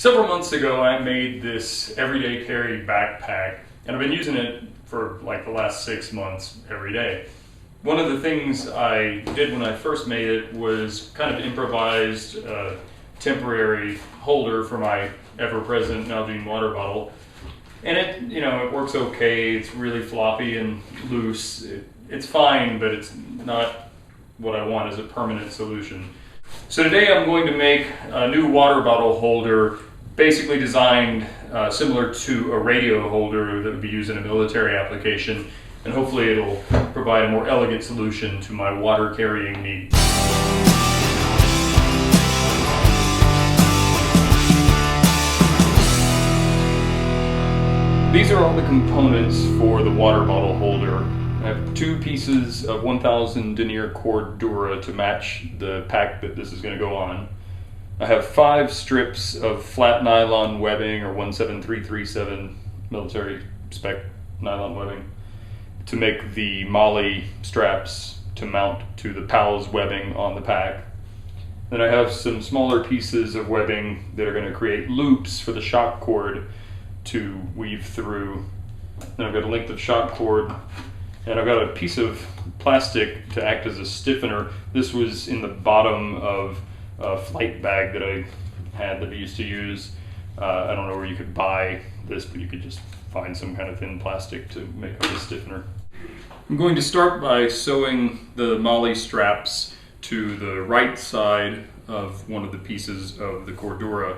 Several months ago, I made this everyday carry backpack, and I've been using it for like the last 6 months every day. One of the things I did when I first made it was kind of improvised a temporary holder for my ever-present Nalgene water bottle. And it works okay. It's really floppy and loose. It's fine, but it's not what I want as a permanent solution. So today I'm going to make a new water bottle holder basically designed similar to a radio holder that would be used in a military application, and hopefully it'll provide a more elegant solution to my water carrying needs. These are all the components for the water bottle holder. I have 2 pieces of 1000 denier cord Dura to match the pack that this is going to go on. I have 5 strips of flat nylon webbing, or 17337 military spec nylon webbing, to make the MOLLE straps to mount to the PALS webbing on the pack. Then I have some smaller pieces of webbing that are going to create loops for the shock cord to weave through. Then I've got a length of shock cord, and I've got a piece of plastic to act as a stiffener. This was in the bottom of a flight bag that I had that I used to use. I don't know where you could buy this, but you could just find some kind of thin plastic to make up a stiffener. I'm going to start by sewing the MOLLE straps to the right side of one of the pieces of the Cordura.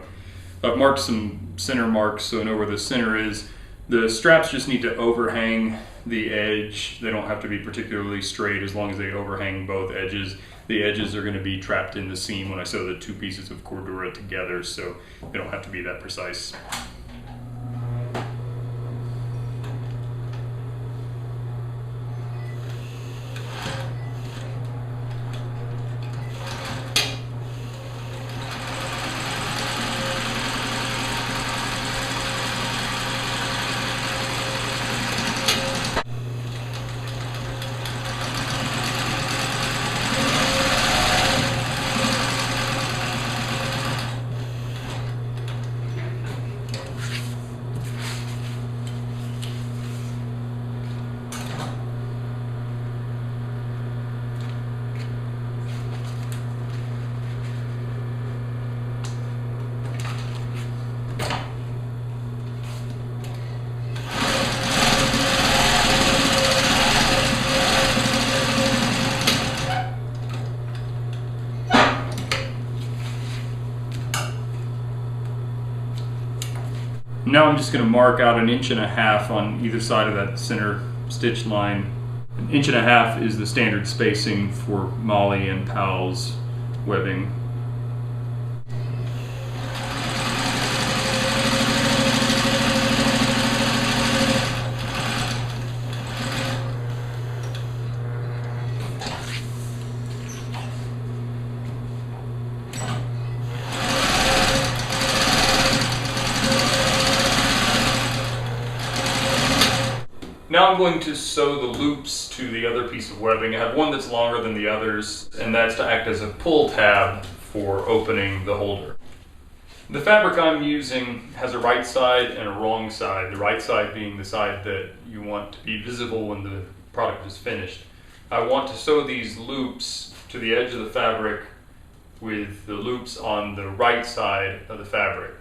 I've marked some center marks so I know where the center is. The straps just need to overhang the edge. They don't have to be particularly straight as long as they overhang both edges. The edges are going to be trapped in the seam when I sew the 2 pieces of Cordura together, so they don't have to be that precise. Now I'm just going to mark out 1.5 inches on either side of that center stitch line. 1.5 inches is the standard spacing for MOLLE and PALS webbing. Now I'm going to sew the loops to the other piece of webbing. I have one that's longer than the others, and that's to act as a pull tab for opening the holder. The fabric I'm using has a right side and a wrong side, the right side being the side that you want to be visible when the product is finished. I want to sew these loops to the edge of the fabric with the loops on the right side of the fabric.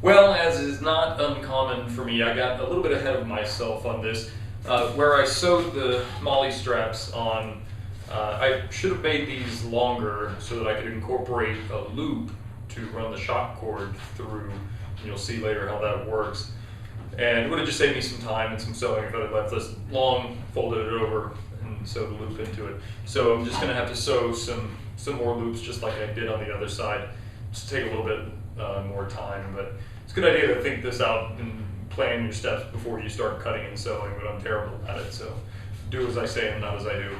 Well, as is not uncommon for me, I got a little bit ahead of myself on this. Where I sewed the MOLLE straps on, I should have made these longer so that I could incorporate a loop to run the shock cord through. And you'll see later how that works. And it would have just saved me some time and some sewing if I had left this long, folded it over, and sew the loop into it. So I'm just going to have to sew some some more loops just like I did on the other side. Just take a little bit more time, but it's a good idea to think this out and plan your steps before you start cutting and sewing, but I'm terrible at it, so do as I say and not as I do.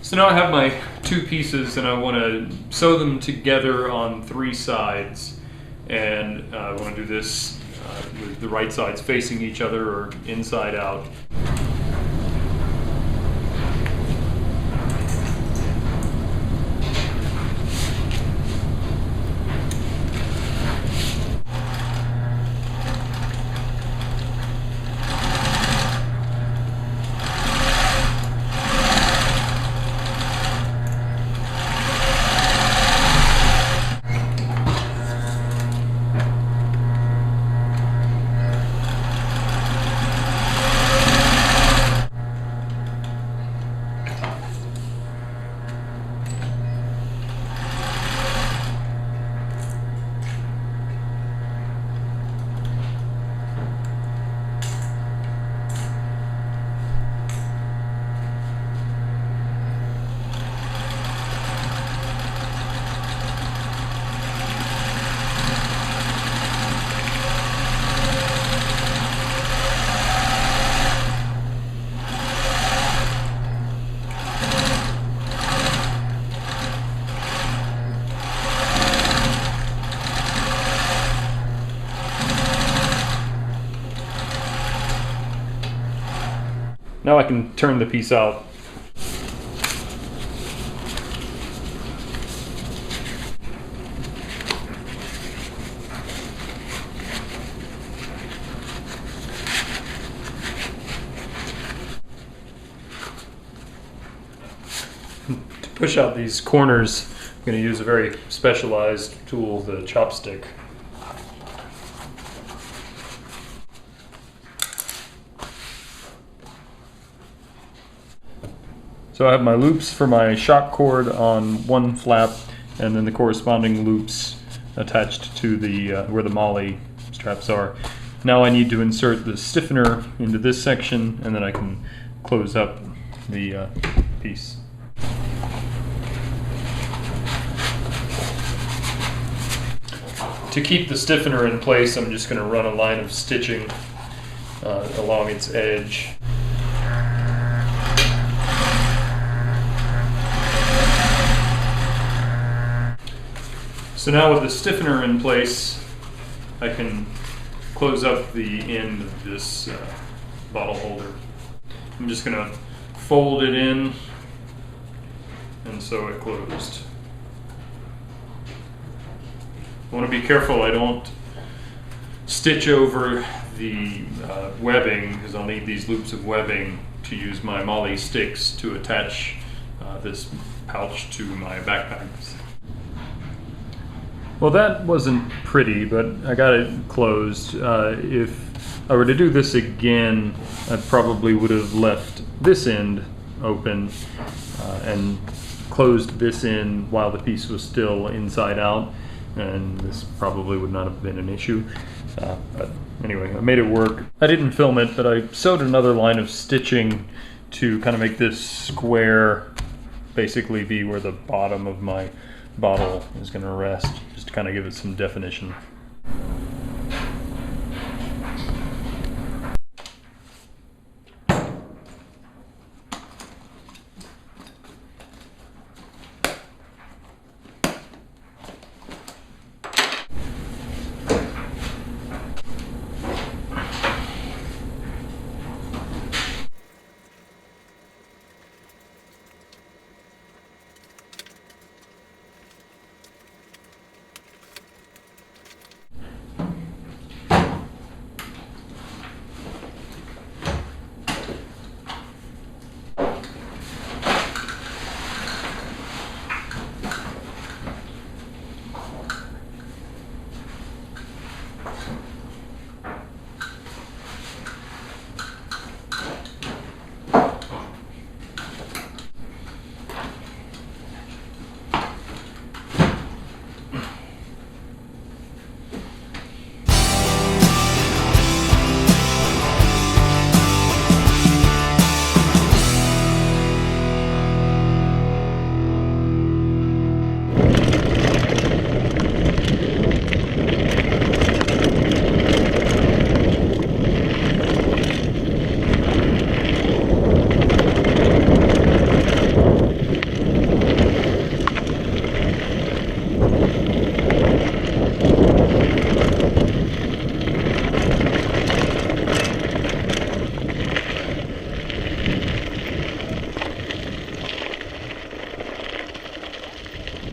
So now I have my two pieces and I want to sew them together on three sides, and I want to do this with the right sides facing each other or inside out. Now I can turn the piece out. To push out these corners, I'm going to use a very specialized tool, the chopstick. So I have my loops for my shock cord on one flap, and then the corresponding loops attached to the where the MOLLE straps are. Now I need to insert the stiffener into this section, and then I can close up the piece. To keep the stiffener in place, I'm just going to run a line of stitching along its edge. So now with the stiffener in place, I can close up the end of this bottle holder. I'm just going to fold it in and sew it closed. I want to be careful I don't stitch over the webbing, because I'll need these loops of webbing to use my MOLLE sticks to attach this pouch to my backpacks. Well, that wasn't pretty, but I got it closed. If I were to do this again, I probably would have left this end open and closed this in while the piece was still inside out, and this probably would not have been an issue. But anyway, I made it work. I didn't film it, but I sewed another line of stitching to kind of make this square basically be where the bottom of my bottle is going to rest, just to kind of give it some definition.